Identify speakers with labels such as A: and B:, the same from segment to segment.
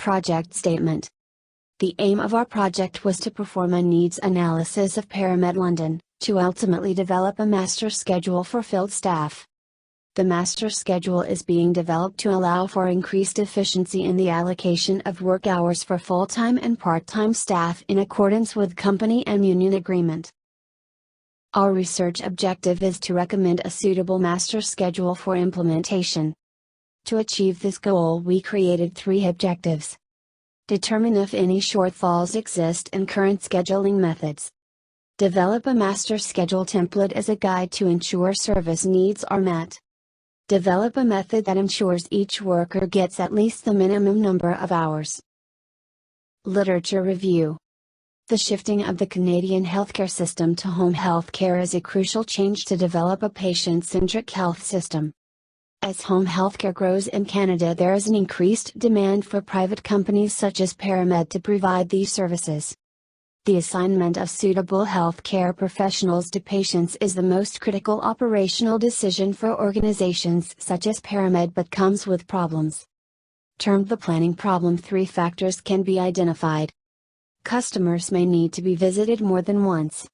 A: project statement. The aim of our project was to perform a needs analysis of Paramed London, to ultimately develop a master schedule for field staff. The master schedule is being developed to allow for increased efficiency in the allocation of work hours for full-time and part-time staff in accordance with company and union agreement. Our research objective is to recommend a suitable master schedule for implementation. To achieve this goal, we created 3 objectives. Determine if any shortfalls exist in current scheduling methods. Develop a master schedule template as a guide to ensure service needs are met. Develop a method that ensures each worker gets at least the minimum number of hours. Literature review. The shifting of the Canadian healthcare system to home healthcare is a crucial change to develop a patient-centric health system. As home healthcare grows in Canada, there is an increased demand for private companies such as Paramed to provide these services. The assignment of suitable healthcare professionals to patients is the most critical operational decision for organizations such as Paramed, but comes with problems. Termed the planning problem, 3 factors can be identified. Customers may need to be visited more than once.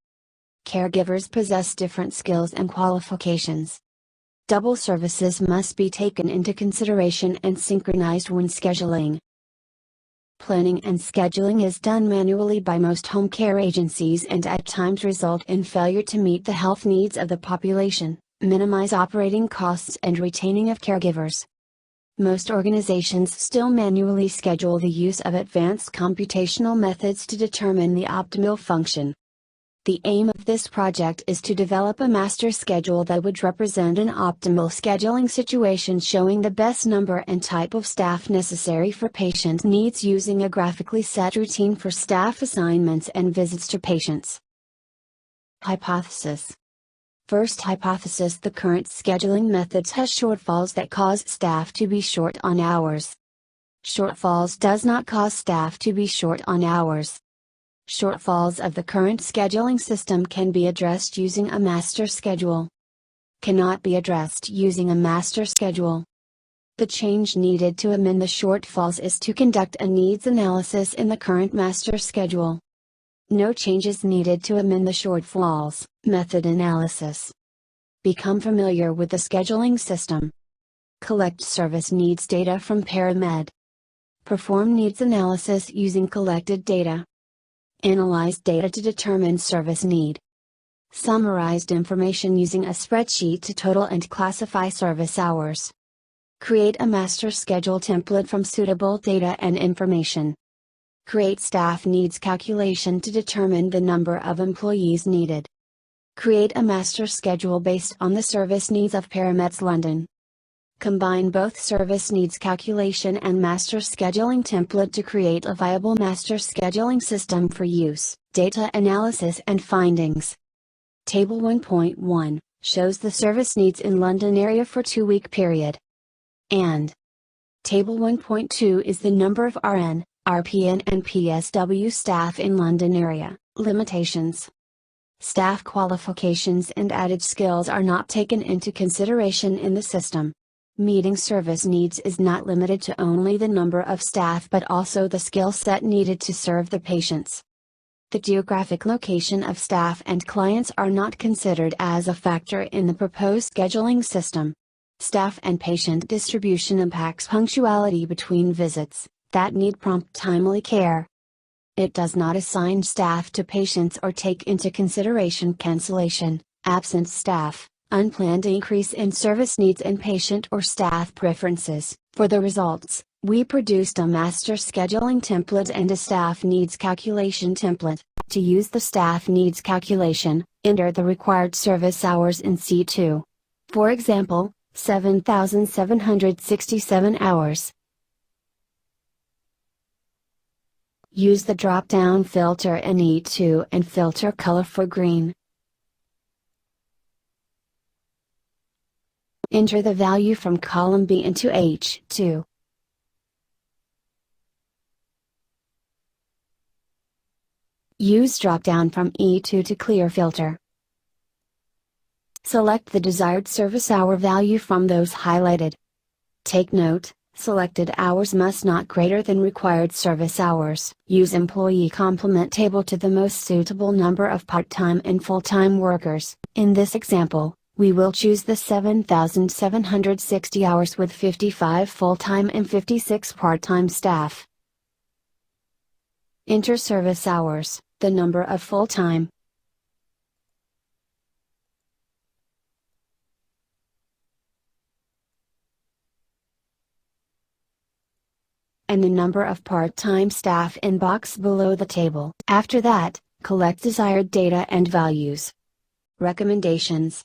A: Caregivers possess different skills and qualifications. Double services must be taken into consideration and synchronized when scheduling. Planning and scheduling is done manually by most home care agencies and at times result in failure to meet the health needs of the population, minimize operating costs and retaining of caregivers. Most organizations still manually schedule the use of advanced computational methods to determine the optimal function. The aim of this project is to develop a master schedule that would represent an optimal scheduling situation showing the best number and type of staff necessary for patient needs using a graphically set routine for staff assignments and visits to patients. Hypothesis. First hypothesis: the current scheduling methods has shortfalls that cause staff to be short on hours. Shortfalls does not cause staff to be short on hours. Shortfalls of the current scheduling system can be addressed using a master schedule. Cannot be addressed using a master schedule. The change needed to amend the shortfalls is to conduct a needs analysis in the current master schedule. No changes needed to amend the shortfalls. Method analysis. Become familiar with the scheduling system. Collect service needs data from Paramed. Perform needs analysis using collected data. Analyze data to determine service need. Summarized information using a spreadsheet to total and classify service hours. Create a master schedule template from suitable data and information. Create staff needs calculation to determine the number of employees needed. Create a master schedule based on the service needs of Paramed London. Combine both service needs calculation and master scheduling template to create a viable master scheduling system for use. Data analysis and findings. Table 1.1 shows the service needs in London area for 2-week period. And Table 1.2 is the number of RN, RPN and PSW staff in London area. Limitations. Staff qualifications and added skills are not taken into consideration in the system. Meeting service needs is not limited to only the number of staff but also the skill set needed to serve the patients. The geographic location of staff and clients are not considered as a factor in the proposed scheduling system. Staff and patient distribution impacts punctuality between visits that need prompt timely care. It does not assign staff to patients or take into consideration cancellation, absent staff, unplanned increase in service needs and patient or staff preferences. For the results, we produced a master scheduling template and a staff needs calculation template. To use the staff needs calculation, enter the required service hours in C2. For example, 7,767 hours. Use the drop-down filter in E2 and filter color for green. Enter the value from column B into H2. Use drop-down from E2 to clear filter. Select the desired service hour value from those highlighted. Take note, Selected hours must not greater than required service hours. Use employee complement table to the most suitable number of part-time and full-time workers. In this example, we will choose the 7,760 hours with 55 full-time and 56 part-time staff. Enter service hours, the number of full-time, and the number of part-time staff in box below the table. After that, collect desired data and values. Recommendations.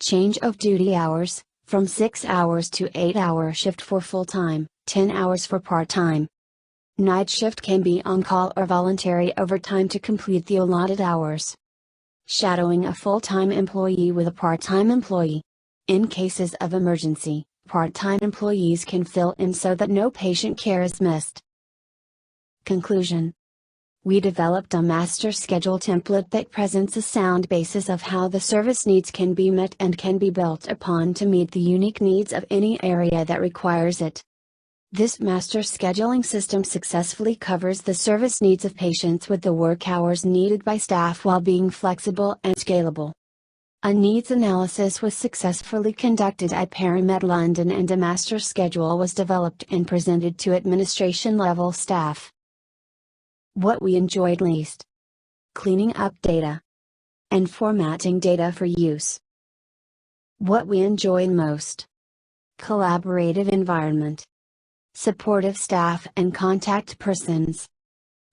A: Change of duty hours, from 6 hours to 8-hour shift for full-time, 10 hours for part-time. Night shift can be on call or voluntary overtime to complete the allotted hours. Shadowing a full-time employee with a part-time employee. In cases of emergency, part-time employees can fill in so that no patient care is missed. Conclusion. We developed a master schedule template that presents a sound basis of how the service needs can be met and can be built upon to meet the unique needs of any area that requires it. This master scheduling system successfully covers the service needs of patients with the work hours needed by staff while being flexible and scalable. A needs analysis was successfully conducted at Paramed London and a master schedule was developed and presented to administration level staff. What we enjoyed least: cleaning up data and formatting data for use. What we enjoyed most: collaborative environment, supportive staff and contact persons,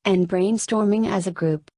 A: and brainstorming as a group.